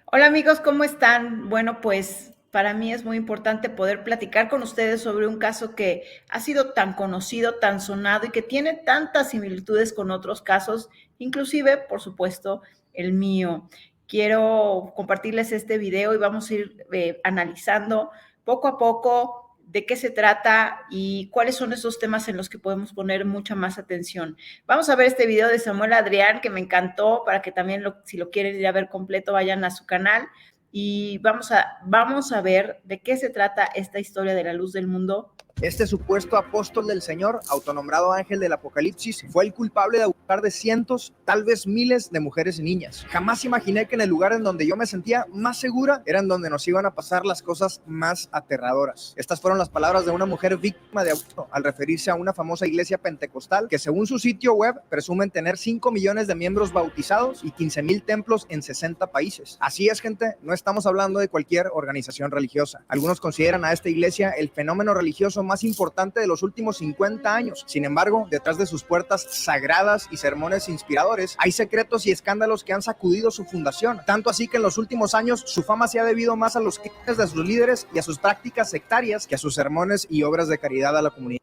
Hola amigos, ¿cómo están? Bueno, pues para mí es muy importante poder platicar con ustedes sobre un caso que ha sido tan conocido, tan sonado y que tiene tantas similitudes con otros casos, inclusive, por supuesto, el mío. Quiero compartirles este video y vamos a ir analizando poco a poco de qué se trata y cuáles son esos temas en los que podemos poner mucha más atención. Vamos a ver este video de Samuel Adrián, que me encantó, para que también, si lo quieren ir a ver completo, vayan a su canal. Y vamos a ver de qué se trata esta historia de la luz del mundo. Este supuesto apóstol del Señor, autonombrado ángel del Apocalipsis, fue el culpable de abusar de cientos, tal vez miles de mujeres y niñas. Jamás imaginé que en el lugar en donde yo me sentía más segura era en donde nos iban a pasar las cosas más aterradoras. Estas fueron las palabras de una mujer víctima de abuso al referirse a una famosa iglesia pentecostal que, según su sitio web, presumen tener 5 millones de miembros bautizados y 15,000 templos en 60 países. Así es, gente, no estamos hablando de cualquier organización religiosa. Algunos consideran a esta iglesia el fenómeno religioso más importante de los últimos 50 años. Sin embargo, detrás de sus puertas sagradas y sermones inspiradores, hay secretos y escándalos que han sacudido su fundación. Tanto así que en los últimos años su fama se ha debido más a los crímenes de sus líderes y a sus prácticas sectarias que a sus sermones y obras de caridad a la comunidad.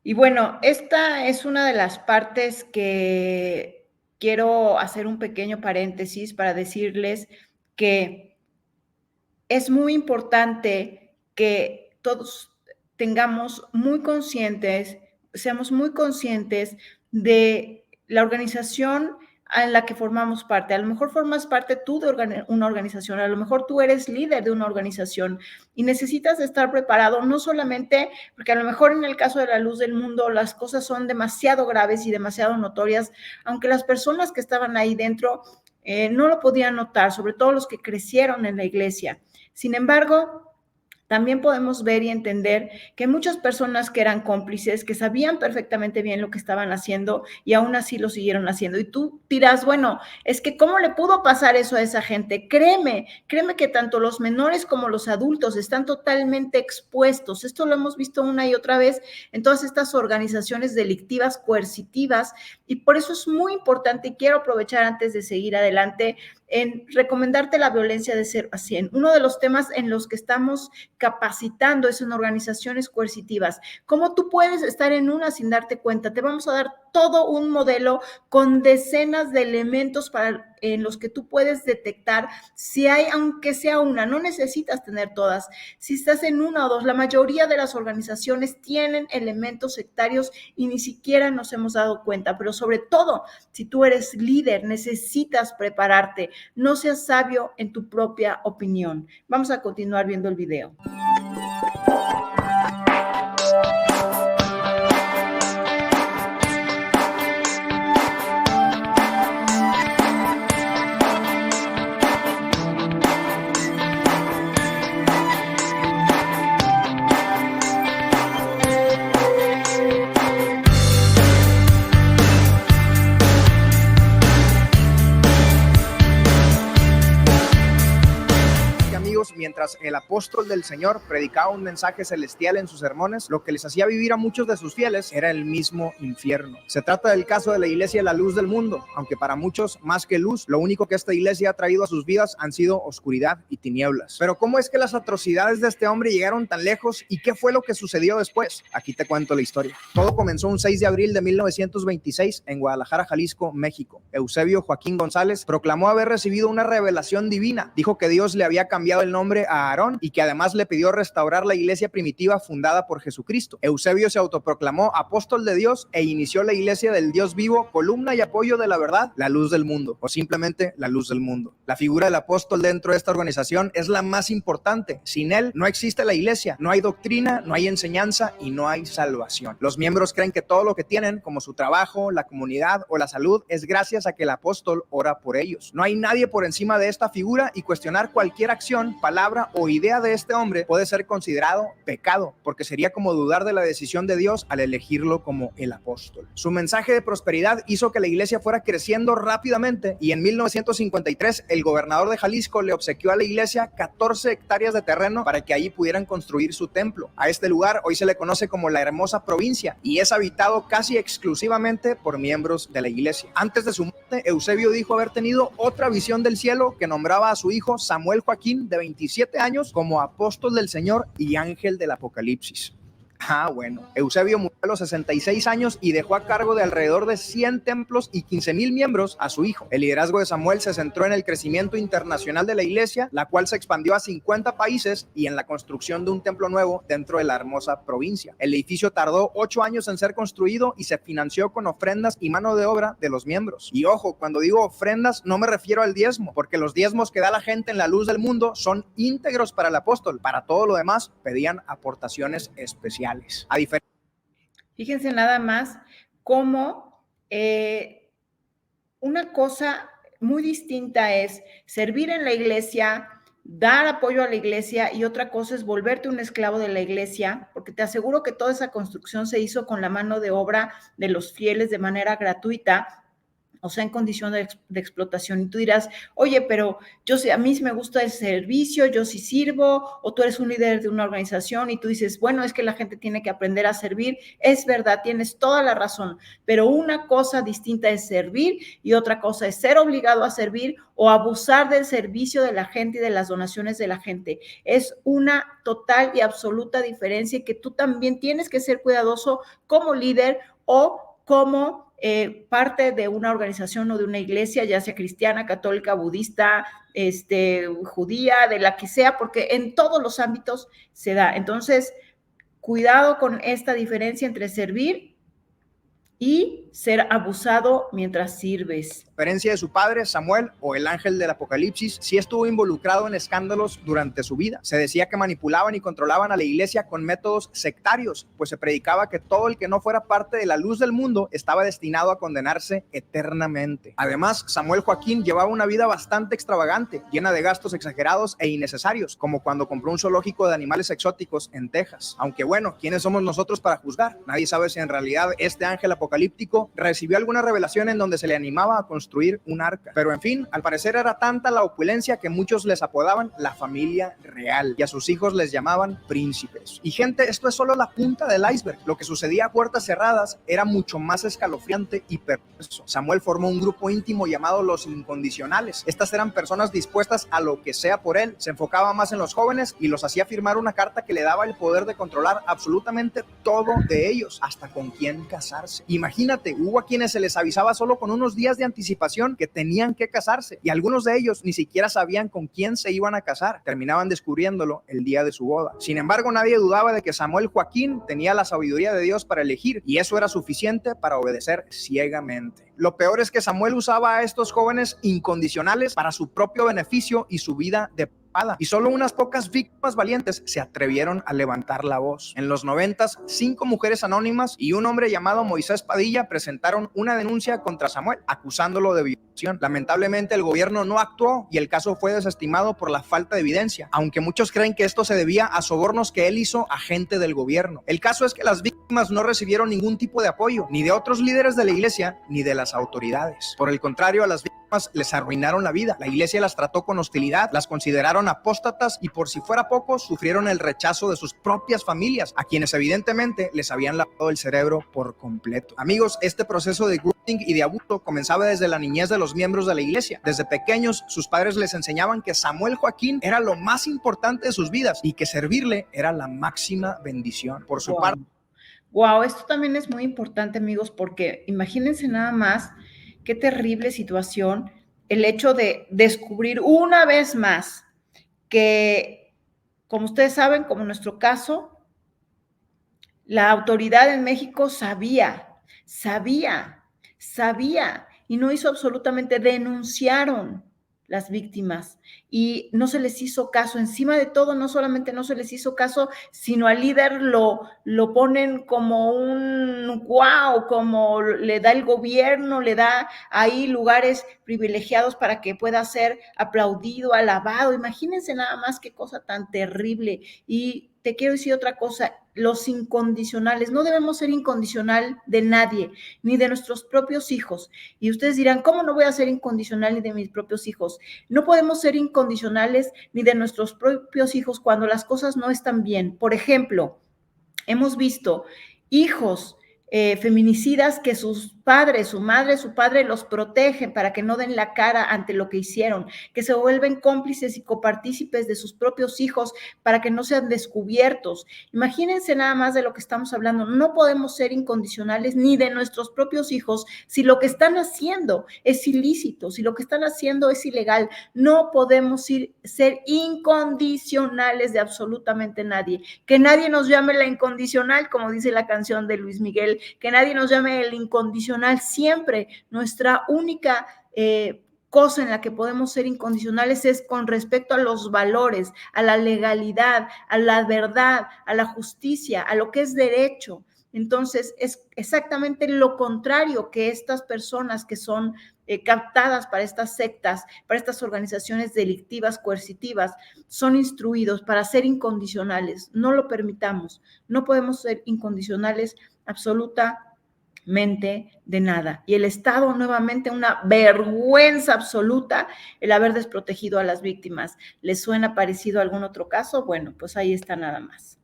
Y bueno, esta es una de las partes que quiero hacer un pequeño paréntesis para decirles que es muy importante que todos tengamos muy conscientes, seamos muy conscientes de la organización en la que formamos parte. A lo mejor formas parte tú de una organización, a lo mejor tú eres líder de una organización y necesitas estar preparado, no solamente porque a lo mejor en el caso de la luz del mundo las cosas son demasiado graves y demasiado notorias, aunque las personas que estaban ahí dentro no lo podían notar, sobre todo los que crecieron en la iglesia. Sin embargo, también podemos ver y entender que hay muchas personas que eran cómplices, que sabían perfectamente bien lo que estaban haciendo y aún así lo siguieron haciendo. Y tú dirás, bueno, es que ¿cómo le pudo pasar eso a esa gente? Créeme que tanto los menores como los adultos están totalmente expuestos. Esto lo hemos visto una y otra vez en todas estas organizaciones delictivas, coercitivas, y por eso es muy importante, y quiero aprovechar antes de seguir adelante, en recomendarte la violencia de 0 a 100. Uno de los temas en los que estamos capacitando es en organizaciones coercitivas. ¿Cómo tú puedes estar en una sin darte cuenta? Te vamos a dar todo un modelo con decenas de elementos en los que tú puedes detectar si hay, aunque sea una, no necesitas tener todas. Si estás en una o dos, la mayoría de las organizaciones tienen elementos sectarios y ni siquiera nos hemos dado cuenta, pero sobre todo, si tú eres líder, necesitas prepararte. No seas sabio en tu propia opinión. Vamos a continuar viendo el video. Mientras el apóstol del Señor predicaba un mensaje celestial en sus sermones, lo que les hacía vivir a muchos de sus fieles era el mismo infierno. Se trata del caso de la iglesia La Luz del Mundo, aunque para muchos, más que luz, lo único que esta iglesia ha traído a sus vidas han sido oscuridad y tinieblas. Pero ¿cómo es que las atrocidades de este hombre llegaron tan lejos y qué fue lo que sucedió después? Aquí te cuento la historia. Todo comenzó un 6 de abril de 1926 en Guadalajara, Jalisco, México. Eusebio Joaquín González proclamó haber recibido una revelación divina. Dijo que Dios le había cambiado el nombre a Aarón y que además le pidió restaurar la iglesia primitiva fundada por Jesucristo. Eusebio se autoproclamó apóstol de Dios e inició la iglesia del Dios vivo, columna y apoyo de la verdad, la luz del mundo, o simplemente la luz del mundo. La figura del apóstol dentro de esta organización es la más importante. Sin él no existe la iglesia, no hay doctrina, no hay enseñanza y no hay salvación. Los miembros creen que todo lo que tienen, como su trabajo, la comunidad o la salud, es gracias a que el apóstol ora por ellos. No hay nadie por encima de esta figura y cuestionar cualquier acción, palabra palabra o idea de este hombre puede ser considerado pecado, porque sería como dudar de la decisión de Dios al elegirlo como el apóstol. Su mensaje de prosperidad hizo que la iglesia fuera creciendo rápidamente y en 1953 el gobernador de Jalisco le obsequió a la iglesia 14 hectáreas de terreno para que allí pudieran construir su templo. A este lugar hoy se le conoce como la Hermosa Provincia y es habitado casi exclusivamente por miembros de la iglesia. Antes de su muerte, Eusebio dijo haber tenido otra visión del cielo que nombraba a su hijo Samuel Joaquín, de 27 años, como apóstol del Señor y ángel del Apocalipsis. Bueno, Eusebio murió a los 66 años y dejó a cargo de alrededor de 100 templos y 15,000 miembros a su hijo. El liderazgo de Samuel se centró en el crecimiento internacional de la iglesia, la cual se expandió a 50 países y en la construcción de un templo nuevo dentro de la Hermosa Provincia. El edificio tardó 8 años en ser construido y se financió con ofrendas y mano de obra de los miembros. Y ojo, cuando digo ofrendas no me refiero al diezmo, porque los diezmos que da la gente en la luz del mundo son íntegros para el apóstol. Para todo lo demás pedían aportaciones especiales. Fíjense nada más cómo una cosa muy distinta es servir en la iglesia, dar apoyo a la iglesia, y otra cosa es volverte un esclavo de la iglesia, porque te aseguro que toda esa construcción se hizo con la mano de obra de los fieles de manera gratuita, o sea, en condición de explotación. Y tú dirás, oye, pero yo sí, a mí sí me gusta el servicio, yo sí sirvo, o tú eres un líder de una organización y tú dices, bueno, es que la gente tiene que aprender a servir. Es verdad, tienes toda la razón, pero una cosa distinta es servir y otra cosa es ser obligado a servir o abusar del servicio de la gente y de las donaciones de la gente. Es una total y absoluta diferencia, y que tú también tienes que ser cuidadoso como líder o como parte de una organización o de una iglesia, ya sea cristiana, católica, budista, judía, de la que sea, porque en todos los ámbitos se da. Entonces, cuidado con esta diferencia entre servir y ser abusado mientras sirves. Diferencia de su padre, Samuel, o el ángel del Apocalipsis, sí estuvo involucrado en escándalos durante su vida. Se decía que manipulaban y controlaban a la iglesia con métodos sectarios, pues se predicaba que todo el que no fuera parte de la luz del mundo estaba destinado a condenarse eternamente. Además, Samuel Joaquín llevaba una vida bastante extravagante, llena de gastos exagerados e innecesarios, como cuando compró un zoológico de animales exóticos en Texas. Aunque bueno, ¿quiénes somos nosotros para juzgar? Nadie sabe si en realidad este ángel apocalíptico recibió alguna revelación en donde se le animaba a construir un arca. Pero en fin, al parecer era tanta la opulencia que muchos les apodaban la familia real y a sus hijos les llamaban príncipes. Y gente, esto es solo la punta del iceberg. Lo que sucedía a puertas cerradas era mucho más escalofriante y perverso. Samuel formó un grupo íntimo llamado los incondicionales. Estas eran personas dispuestas a lo que sea por él. Se enfocaba más en los jóvenes y los hacía firmar una carta que le daba el poder de controlar absolutamente todo de ellos, hasta con quién casarse. Imagínate, hubo a quienes se les avisaba solo con unos días de anticipación que tenían que casarse, y algunos de ellos ni siquiera sabían con quién se iban a casar. Terminaban descubriéndolo el día de su boda. Sin embargo, nadie dudaba de que Samuel Joaquín tenía la sabiduría de Dios para elegir, y eso era suficiente para obedecer ciegamente. Lo peor es que Samuel usaba a estos jóvenes incondicionales para su propio beneficio y su vida de y solo unas pocas víctimas valientes se atrevieron a levantar la voz. En los 90, 5 mujeres anónimas y un hombre llamado Moisés Padilla presentaron una denuncia contra Samuel, acusándolo de violación. Lamentablemente, el gobierno no actuó y el caso fue desestimado por la falta de evidencia, aunque muchos creen que esto se debía a sobornos que él hizo a gente del gobierno. El caso es que las víctimas no recibieron ningún tipo de apoyo, ni de otros líderes de la iglesia, ni de las autoridades. Por el contrario, a las víctimas les arruinaron la vida. La iglesia las trató con hostilidad, las consideraron apóstatas y, por si fuera poco, sufrieron el rechazo de sus propias familias, a quienes evidentemente les habían lavado el cerebro por completo. Amigos, este proceso de grooming y de abuso comenzaba desde la niñez de los miembros de la iglesia. Desde pequeños, sus padres les enseñaban que Samuel Joaquín era lo más importante de sus vidas y que servirle era la máxima bendición. Por su parte, wow, esto también es muy importante, amigos, porque imagínense nada más qué terrible situación el hecho de descubrir una vez más que, como ustedes saben, como en nuestro caso, la autoridad en México sabía y no hizo absolutamente, denunciaron las víctimas y no se les hizo caso. Encima de todo, no solamente no se les hizo caso, sino al líder lo ponen como un wow, como le da el gobierno, le da ahí lugares privilegiados para que pueda ser aplaudido, alabado. Imagínense nada más qué cosa tan terrible. Y te quiero decir otra cosa, los incondicionales, no debemos ser incondicional de nadie, ni de nuestros propios hijos. Y ustedes dirán, ¿cómo no voy a ser incondicional ni de mis propios hijos? No podemos ser incondicionales ni de nuestros propios hijos cuando las cosas no están bien. Por ejemplo, hemos visto hijos feminicidas que sus padres, su madre, su padre los protegen para que no den la cara ante lo que hicieron, que se vuelven cómplices y copartícipes de sus propios hijos para que no sean descubiertos. Imagínense nada más de lo que estamos hablando. No podemos ser incondicionales ni de nuestros propios hijos si lo que están haciendo es ilícito, si lo que están haciendo es ilegal. No podemos ser incondicionales de absolutamente nadie. Que nadie nos llame la incondicional, como dice la canción de Luis Miguel, que nadie nos llame el incondicional. Siempre nuestra única cosa en la que podemos ser incondicionales es con respecto a los valores, a la legalidad, a la verdad, a la justicia, a lo que es derecho. Entonces, es exactamente lo contrario que estas personas que son captadas para estas sectas, para estas organizaciones delictivas, coercitivas, son instruidos para ser incondicionales. No lo permitamos. No podemos ser incondicionales absolutamente de nada. Y el Estado, nuevamente, una vergüenza absoluta el haber desprotegido a las víctimas. ¿Les suena parecido a algún otro caso? Bueno, pues ahí está nada más.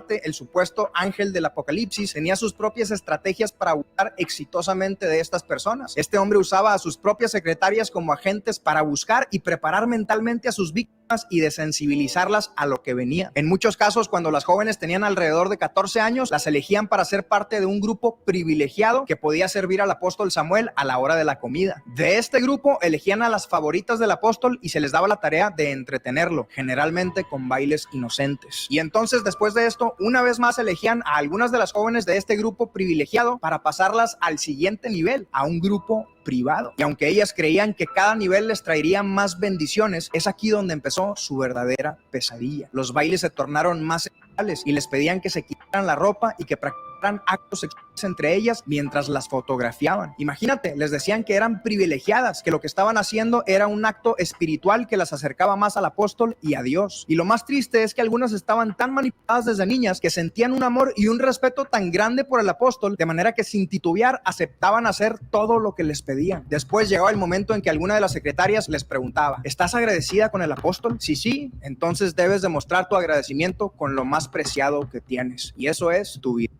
El supuesto ángel del apocalipsis tenía sus propias estrategias para abusar exitosamente de estas personas. Este hombre usaba a sus propias secretarias como agentes para buscar y preparar mentalmente a sus víctimas y desensibilizarlas a lo que venía. En muchos casos, cuando las jóvenes tenían alrededor de 14 años, las elegían para ser parte de un grupo privilegiado que podía servir al apóstol Samuel a la hora de la comida. De este grupo elegían a las favoritas del apóstol y se les daba la tarea de entretenerlo, generalmente con bailes inocentes. Y entonces, después de esto, una vez más elegían a algunas de las jóvenes de este grupo privilegiado para pasarlas al siguiente nivel, a un grupo privado. Y aunque ellas creían que cada nivel les traería más bendiciones, es aquí donde empezó su verdadera pesadilla. Los bailes se tornaron más sexuales y les pedían que se quitaran la ropa y que practicaran actos sexuales entre ellas mientras las fotografiaban. Imagínate, les decían que eran privilegiadas, que lo que estaban haciendo era un acto espiritual que las acercaba más al apóstol y a Dios. Y lo más triste es que algunas estaban tan manipuladas desde niñas que sentían un amor y un respeto tan grande por el apóstol, de manera que sin titubear aceptaban hacer todo lo que les pedían. Después llegaba el momento en que alguna de las secretarias les preguntaba: ¿estás agradecida con el apóstol? Sí, entonces debes demostrar tu agradecimiento con lo más preciado que tienes, y eso es tu vida.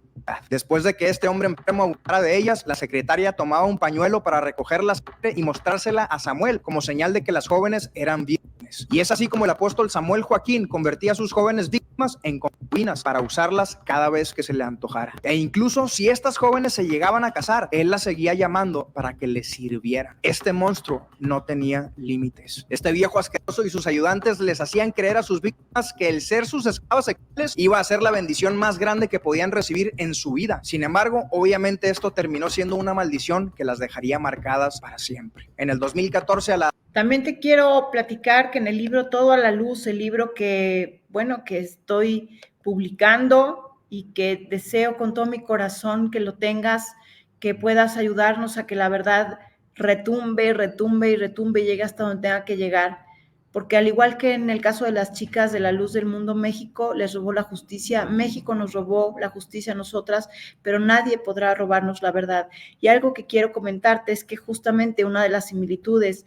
Después de que este hombre enfermo abusara de ellas, la secretaria tomaba un pañuelo para recoger la sangre y mostrársela a Samuel como señal de que las jóvenes eran vírgenes. Y es así como el apóstol Samuel Joaquín convertía a sus jóvenes víctimas en concubinas para usarlas cada vez que se le antojara. E incluso si estas jóvenes se llegaban a casar, él las seguía llamando para que les sirvieran. Este monstruo no tenía límites. Este viejo asqueroso y sus ayudantes les hacían creer a sus víctimas que el ser sus esclavas sexuales iba a ser la bendición más grande que podían recibir en su vida. Sin embargo, obviamente esto terminó siendo una maldición que las dejaría marcadas para siempre. En el 2014 También te quiero platicar que en el libro Todo a la Luz, el libro que estoy publicando y que deseo con todo mi corazón que lo tengas, que puedas ayudarnos a que la verdad retumbe, retumbe y retumbe y llegue hasta donde tenga que llegar. Porque al igual que en el caso de las chicas de la Luz del Mundo, México les robó la justicia, México nos robó la justicia a nosotras, pero nadie podrá robarnos la verdad. Y algo que quiero comentarte es que justamente una de las similitudes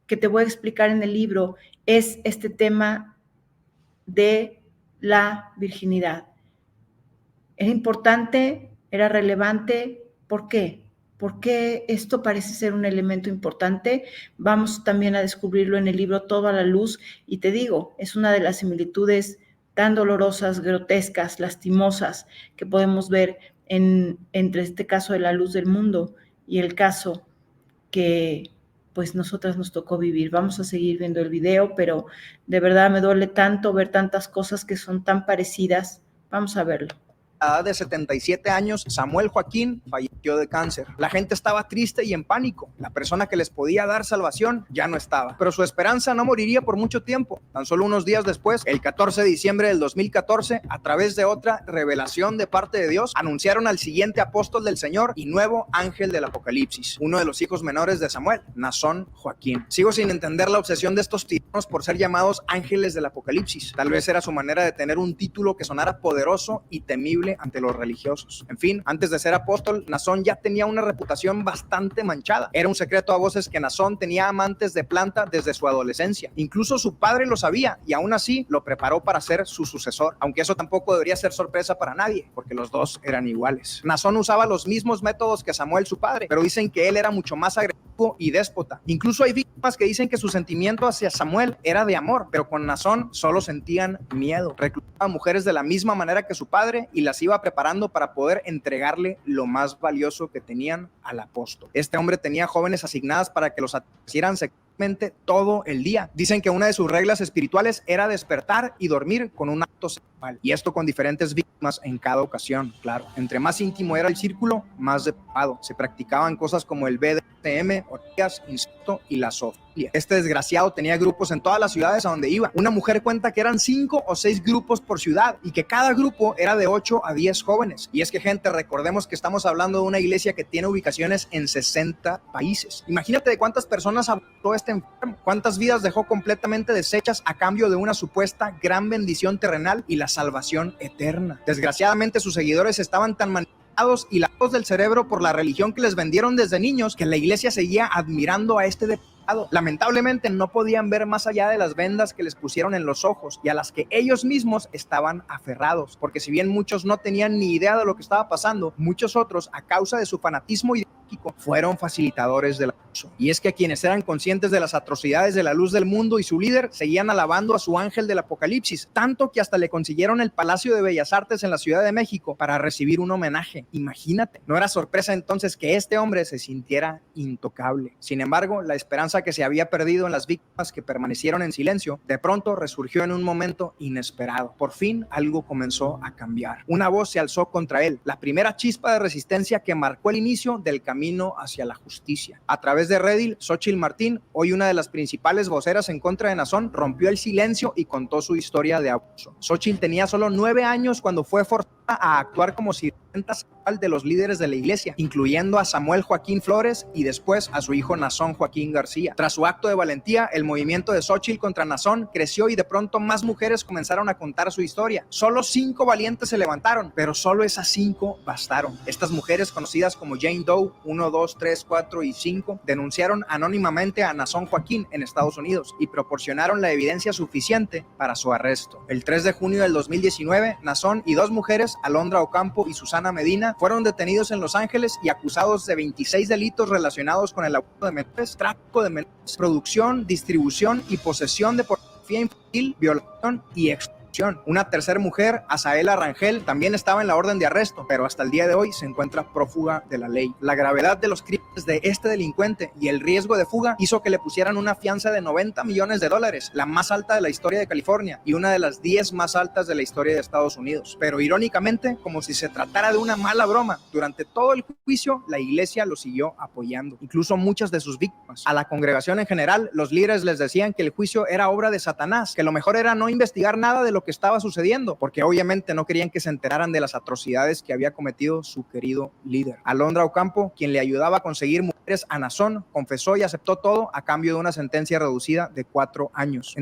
que te voy a explicar en el libro es este tema de la virginidad. Era importante, era relevante, ¿por qué? ¿Por qué esto parece ser un elemento importante? Vamos también a descubrirlo en el libro Todo a la Luz, y te digo, es una de las similitudes tan dolorosas, grotescas, lastimosas que podemos ver entre este caso de la Luz del Mundo y el caso que pues nosotras nos tocó vivir. Vamos a seguir viendo el video, pero de verdad me duele tanto ver tantas cosas que son tan parecidas. Vamos a verlo. a la edad de 77 años, Samuel Joaquín falleció de cáncer. La gente estaba triste y en pánico. La persona que les podía dar salvación ya no estaba. Pero su esperanza no moriría por mucho tiempo. Tan solo unos días después, el 14 de diciembre del 2014, a través de otra revelación de parte de Dios, anunciaron al siguiente apóstol del Señor y nuevo ángel del Apocalipsis, uno de los hijos menores de Samuel, Nazón Joaquín. Sigo sin entender la obsesión de estos tiranos por ser llamados ángeles del Apocalipsis. Tal vez era su manera de tener un título que sonara poderoso y temible ante los religiosos. En fin, antes de ser apóstol, Nazón ya tenía una reputación bastante manchada. Era un secreto a voces que Nazón tenía amantes de planta desde su adolescencia. Incluso su padre lo sabía y aún así lo preparó para ser su sucesor, aunque eso tampoco debería ser sorpresa para nadie, porque los dos eran iguales. Nazón usaba los mismos métodos que Samuel, su padre, pero dicen que él era mucho más agresivo y déspota. Incluso hay víctimas que dicen que su sentimiento hacia Samuel era de amor, pero con Nazón solo sentían miedo. Reclutaba mujeres de la misma manera que su padre y las iba preparando para poder entregarle lo más valioso que tenían al apóstol. Este hombre tenía jóvenes asignadas para que los atrayeran sexualmente todo el día. Dicen que una de sus reglas espirituales era despertar y dormir con un acto sexual, y esto con diferentes víctimas en cada ocasión. Claro, entre más íntimo era el círculo, más depravado. Se practicaban cosas como el BDSM, orgías, incesto y la zoofilia. Este desgraciado tenía grupos en todas las ciudades a donde iba. Una mujer cuenta que eran 5 o 6 grupos por ciudad y que cada grupo era de 8 a 10 jóvenes. Y es que, gente, recordemos que estamos hablando de una iglesia que tiene ubicaciones en 60 países. Imagínate de cuántas personas abusó este enfermo, cuántas vidas dejó completamente deshechas a cambio de una supuesta gran bendición terrenal y la salvación eterna. Desgraciadamente, sus seguidores estaban tan manipulados y lavados del cerebro por la religión que les vendieron desde niños que la iglesia seguía admirando a este depravado. Lamentablemente no podían ver más allá de las vendas que les pusieron en los ojos y a las que ellos mismos estaban aferrados, porque si bien muchos no tenían ni idea de lo que estaba pasando, muchos otros, a causa de su fanatismo ideológico, fueron facilitadores del abuso. Y es que quienes eran conscientes de las atrocidades de la luz del mundo y su líder seguían alabando a su ángel del Apocalipsis, tanto que hasta le consiguieron el Palacio de Bellas Artes en la Ciudad de México para recibir un homenaje. Imagínate, no era sorpresa entonces que este hombre se sintiera intocable. Sin embargo, la esperanza que se había perdido en las víctimas que permanecieron en silencio, de pronto resurgió en un momento inesperado. Por fin algo comenzó a cambiar. Una voz se alzó contra él, la primera chispa de resistencia que marcó el inicio del camino hacia la justicia. A través de Reddit, Xóchitl Martín, hoy una de las principales voceras en contra de Nazón, rompió el silencio y contó su historia de abuso. Xóchitl tenía solo 9 años cuando fue forzada a actuar como sirvienta sexual de los líderes de la iglesia, incluyendo a Samuel Joaquín Flores y después a su hijo Nazón Joaquín García. Tras su acto de valentía, el movimiento de Xóchitl contra Nazón creció y de pronto más mujeres comenzaron a contar su historia. Solo 5 valientes se levantaron, pero solo esas 5 bastaron. Estas mujeres, conocidas como Jane Doe 1, 2, 3, 4 y 5, denunciaron anónimamente a Nazón Joaquín en Estados Unidos y proporcionaron la evidencia suficiente para su arresto. El 3 de junio del 2019, Nazón y 2 mujeres, Alondra Ocampo y Susana Medina, fueron detenidos en Los Ángeles y acusados de 26 delitos relacionados con el abuso de menores, tráfico de menores, producción, distribución y posesión de pornografía infantil, violación y extorsión. Una tercera mujer, Azaela Rangel, también estaba en la orden de arresto, pero hasta el día de hoy se encuentra prófuga de la ley. La gravedad de los crímenes de este delincuente y el riesgo de fuga hizo que le pusieran una fianza de $90 millones, la más alta de la historia de California y una de las 10 más altas de la historia de Estados Unidos. Pero irónicamente, como si se tratara de una mala broma, durante todo el juicio la iglesia lo siguió apoyando, incluso muchas de sus víctimas. A la congregación en general, los líderes les decían que el juicio era obra de Satanás, que lo mejor era no investigar nada de lo que estaba sucediendo, porque obviamente no querían que se enteraran de las atrocidades que había cometido su querido líder. Alondra Ocampo, quien le ayudaba a conseguir mujeres a Nazón, confesó y aceptó todo a cambio de una sentencia reducida de 4 años.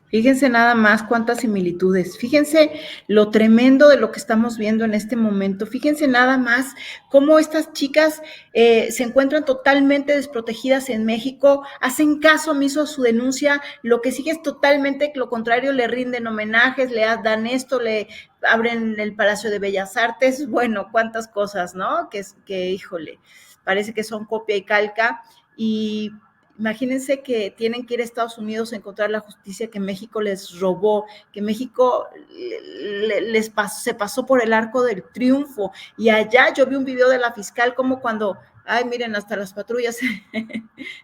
Fíjense nada más cuántas similitudes, fíjense lo tremendo de lo que estamos viendo en este momento, fíjense nada más cómo estas chicas se encuentran totalmente desprotegidas en México, hacen caso omiso a su denuncia, lo que sigue es totalmente lo contrario, le rinden homenajes, le dan esto, le abren el Palacio de Bellas Artes, bueno, cuántas cosas, ¿no? Que híjole, parece que son copia y calca y imagínense que tienen que ir a Estados Unidos a encontrar la justicia que México les robó, que México se pasó por el arco del triunfo. Y allá yo vi un video de la fiscal como cuando Ay, miren, hasta las patrullas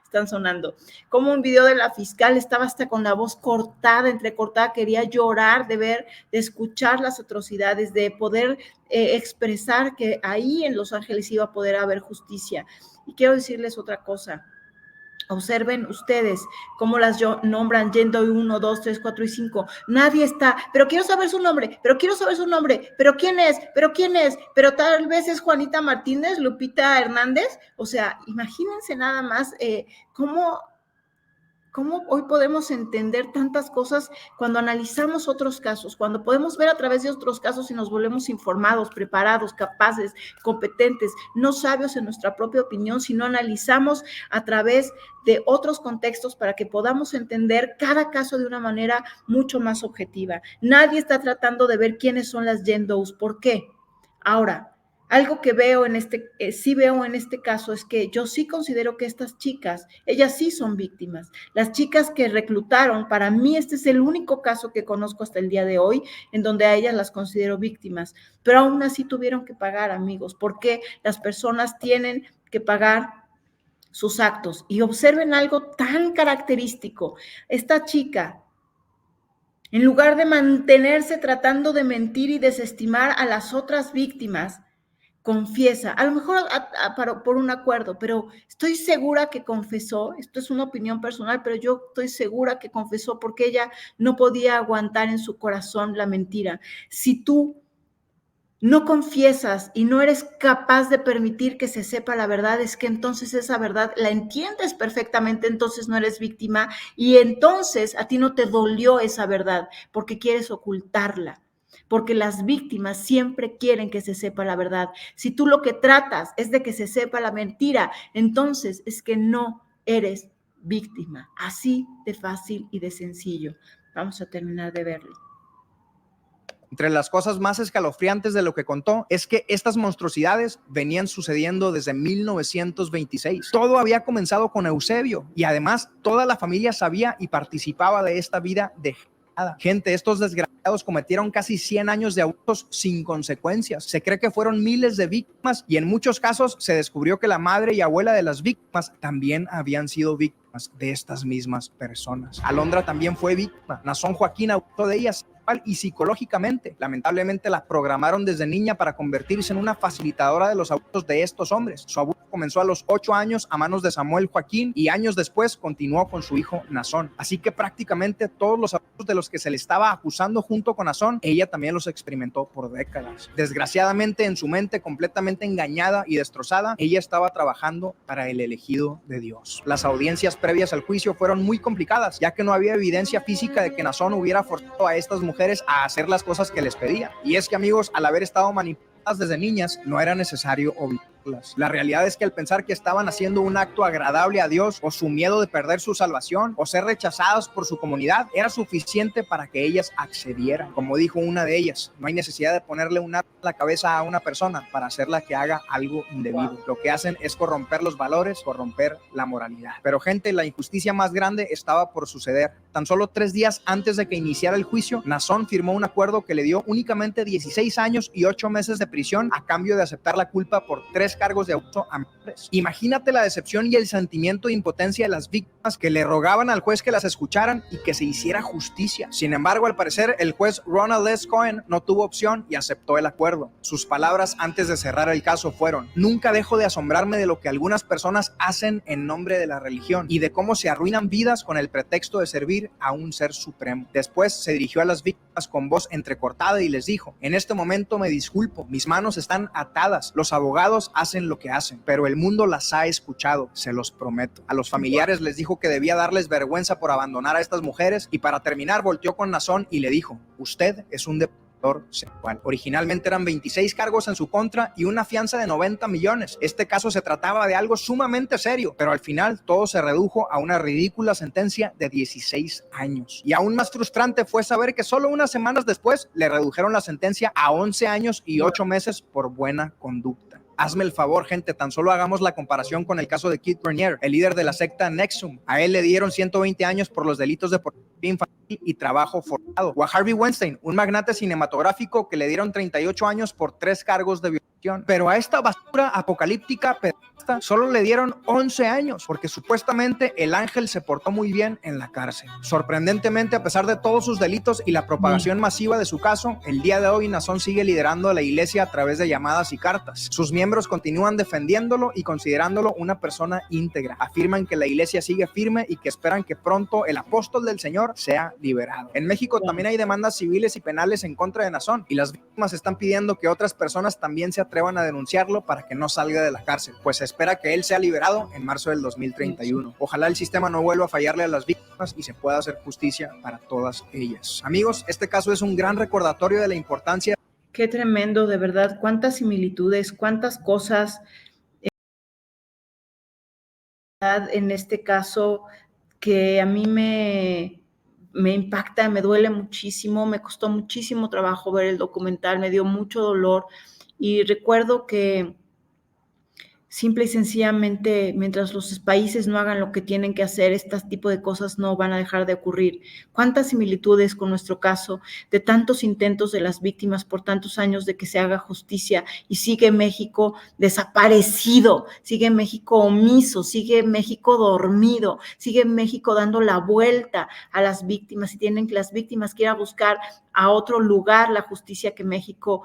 están sonando. Como un video de la fiscal estaba hasta con la voz cortada, entrecortada, quería llorar de ver, de escuchar las atrocidades, de poder expresar que ahí en Los Ángeles iba a poder haber justicia. Y quiero decirles otra cosa. Observen ustedes cómo las nombran Yendo 1, 2, 3, 4 y 5. Nadie está, pero quiero saber su nombre, pero quiero saber su nombre, pero quién es, pero tal vez es Juanita Martínez, Lupita Hernández. O sea, imagínense nada más cómo hoy podemos entender tantas cosas cuando analizamos otros casos, cuando podemos ver a través de otros casos y nos volvemos informados, preparados, capaces, competentes, no sabios en nuestra propia opinión, sino analizamos a través de otros contextos para que podamos entender cada caso de una manera mucho más objetiva. Nadie está tratando de ver quiénes son las Jane Does. ¿Por qué? Ahora, algo que veo sí veo en este caso es que yo sí considero que estas chicas, ellas sí son víctimas. Las chicas que reclutaron, para mí este es el único caso que conozco hasta el día de hoy en donde a ellas las considero víctimas, pero aún así tuvieron que pagar, amigos, porque las personas tienen que pagar sus actos. Y observen algo tan característico. Esta chica, en lugar de mantenerse tratando de mentir y desestimar a las otras víctimas, confiesa, a lo mejor por un acuerdo, pero estoy segura que confesó. Esto es una opinión personal, pero yo estoy segura que confesó porque ella no podía aguantar en su corazón la mentira. Si tú no confiesas y no eres capaz de permitir que se sepa la verdad, es que entonces esa verdad la entiendes perfectamente, entonces no eres víctima y entonces a ti no te dolió esa verdad porque quieres ocultarla. Porque las víctimas siempre quieren que se sepa la verdad. Si tú lo que tratas es de que se sepa la mentira, entonces es que no eres víctima. Así de fácil y de sencillo. Vamos a terminar de verlo. Entre las cosas más escalofriantes de lo que contó es que estas monstruosidades venían sucediendo desde 1926. Todo había comenzado con Eusebio y además toda la familia sabía y participaba de esta vida degenerada. Gente, estos desgraciados cometieron casi 100 años de abusos sin consecuencias. Se cree que fueron miles de víctimas y en muchos casos se descubrió que la madre y abuela de las víctimas también habían sido víctimas de estas mismas personas. Alondra también fue víctima. Nazón Joaquín abusó de ellas y psicológicamente. Lamentablemente la programaron desde niña para convertirse en una facilitadora de los abusos de estos hombres. Su abuso comenzó a los 8 años a manos de Samuel Joaquín y años después continuó con su hijo Nazón. Así que prácticamente todos los abusos de los que se le estaba acusando junto con Nazón, ella también los experimentó por décadas. Desgraciadamente, en su mente completamente engañada y destrozada, ella estaba trabajando para el elegido de Dios. Las audiencias previas al juicio fueron muy complicadas, ya que no había evidencia física de que Nazón hubiera forzado a estas mujeres a hacer las cosas que les pedía. Y es que, amigos, al haber estado manipuladas desde niñas, no era necesario obligarlas. La realidad es que al pensar que estaban haciendo un acto agradable a Dios, o su miedo de perder su salvación, o ser rechazadas por su comunidad, era suficiente para que ellas accedieran. Como dijo una de ellas, no hay necesidad de ponerle un arma a la cabeza a una persona para hacerla que haga algo indebido. Lo que hacen es corromper los valores, corromper la moralidad. Pero, gente, la injusticia más grande estaba por suceder. Tan solo 3 días antes de que iniciara el juicio, Nazón firmó un acuerdo que le dio únicamente 16 años y 8 meses de prisión a cambio de aceptar la culpa por 3 cargos de abuso a menores. Imagínate la decepción y el sentimiento de impotencia de las víctimas que le rogaban al juez que las escucharan y que se hiciera justicia. Sin embargo, al parecer, el juez Ronald S. Cohen no tuvo opción y aceptó el acuerdo. Sus palabras antes de cerrar el caso fueron: nunca dejo de asombrarme de lo que algunas personas hacen en nombre de la religión y de cómo se arruinan vidas con el pretexto de servir a un ser supremo. Después se dirigió a las víctimas con voz entrecortada y les dijo: en este momento me disculpo, mis manos están atadas, los abogados hacen lo que hacen, pero el mundo las ha escuchado, se los prometo. A los familiares les dijo que debía darles vergüenza por abandonar a estas mujeres y para terminar volteó con Nazón y le dijo: usted es un depredador sexual. Originalmente eran 26 cargos en su contra y una fianza de 90 millones. Este caso se trataba de algo sumamente serio, pero al final todo se redujo a una ridícula sentencia de 16 años. Y aún más frustrante fue saber que solo unas semanas después le redujeron la sentencia a 11 años y 8 meses por buena conducta. Hazme el favor, gente, tan solo hagamos la comparación con el caso de Keith Raniere, el líder de la secta NXIVM. A él le dieron 120 años por los delitos de pornografía infantil y trabajo forzado. O a Harvey Weinstein, un magnate cinematográfico, que le dieron 38 años por 3 cargos de violación Pero a esta basura apocalíptica solo le dieron 11 años, porque supuestamente el ángel se portó muy bien en la cárcel. Sorprendentemente, a pesar de todos sus delitos y la propagación masiva de su caso, el día de hoy Nazón sigue liderando a la iglesia a través de llamadas y cartas. Sus miembros continúan defendiéndolo y considerándolo una persona íntegra. Afirman que la iglesia sigue firme y que esperan que pronto el apóstol del Señor sea liberado. En México también hay demandas civiles y penales en contra de Nazón, y las víctimas están pidiendo que otras personas también se atrevan a denunciarlo para que no salga de la cárcel, pues se espera que él sea liberado en marzo del 2031. Ojalá el sistema no vuelva a fallarle a las víctimas y se pueda hacer justicia para todas ellas. Amigos, este caso es un gran recordatorio de la importancia. Qué tremendo, de verdad, cuántas similitudes, cuántas cosas en este caso que a mí me impacta, me duele muchísimo, me costó muchísimo trabajo ver el documental, me dio mucho dolor y recuerdo que simple y sencillamente, mientras los países no hagan lo que tienen que hacer, este tipo de cosas no van a dejar de ocurrir. ¿Cuántas similitudes con nuestro caso de tantos intentos de las víctimas por tantos años de que se haga justicia y sigue México desaparecido, sigue México omiso, sigue México dormido, sigue México dando la vuelta a las víctimas y tienen que las víctimas que ir a buscar a otro lugar la justicia que México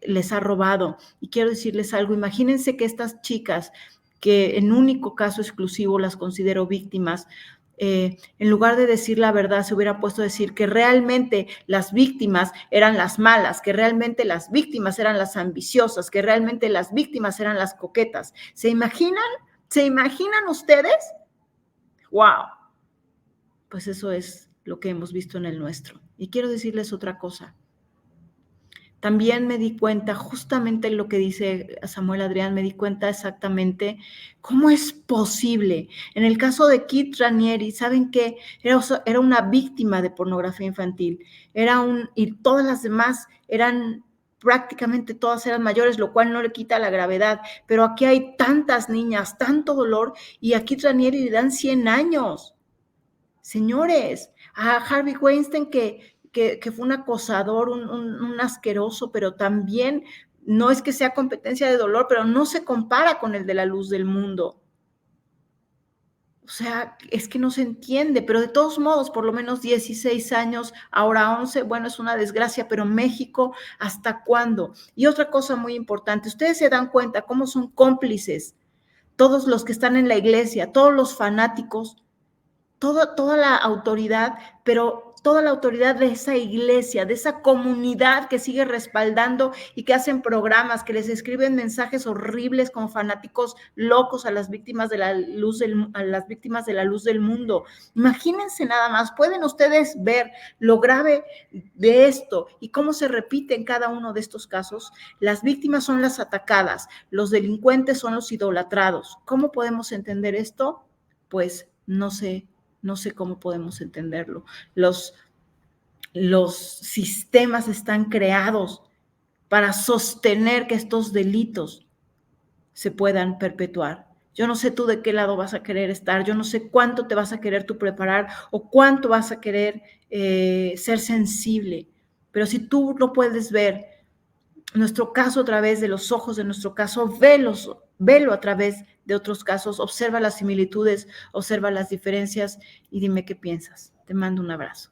les ha robado? Y quiero decirles algo, imagínense que estas chicas, que en único caso exclusivo las considero víctimas, en lugar de decir la verdad, se hubiera puesto a decir que realmente las víctimas eran las malas, que realmente las víctimas eran las ambiciosas, que realmente las víctimas eran las coquetas. ¿Se imaginan? ¿Se imaginan ustedes? ¡Wow! Pues eso es lo que hemos visto en el nuestro. Y quiero decirles otra cosa. También me di cuenta, justamente lo que dice Samuel Adrián, me di cuenta exactamente cómo es posible. En el caso de Kit Raniere, ¿saben qué? Era una víctima de pornografía infantil. Y todas las demás prácticamente todas eran mayores, lo cual no le quita la gravedad. Pero aquí hay tantas niñas, tanto dolor, y a Kit Raniere le dan 100 años. Señores, a Harvey Weinstein que fue un acosador, un asqueroso, pero también no es que sea competencia de dolor, pero no se compara con el de La Luz del Mundo. O sea, es que no se entiende, pero de todos modos, por lo menos 16 años, ahora 11, bueno, es una desgracia, pero México, ¿hasta cuándo? Y otra cosa muy importante, ustedes se dan cuenta cómo son cómplices todos los que están en la iglesia, todos los fanáticos, toda la autoridad, pero toda la autoridad de esa iglesia, de esa comunidad que sigue respaldando y que hacen programas, que les escriben mensajes horribles como fanáticos locos a las víctimas de la luz del mundo. Imagínense nada más, pueden ustedes ver lo grave de esto y cómo se repite en cada uno de estos casos. Las víctimas son las atacadas, los delincuentes son los idolatrados. ¿Cómo podemos entender esto? Pues no sé cómo podemos entenderlo. Los sistemas están creados para sostener que estos delitos se puedan perpetuar. Yo no sé tú de qué lado vas a querer estar, yo no sé cuánto te vas a querer tú preparar o cuánto vas a querer ser sensible, pero si tú no puedes ver nuestro caso a través de los ojos de nuestro caso, velo a través de otros casos, observa las similitudes, observa las diferencias y dime qué piensas. Te mando un abrazo.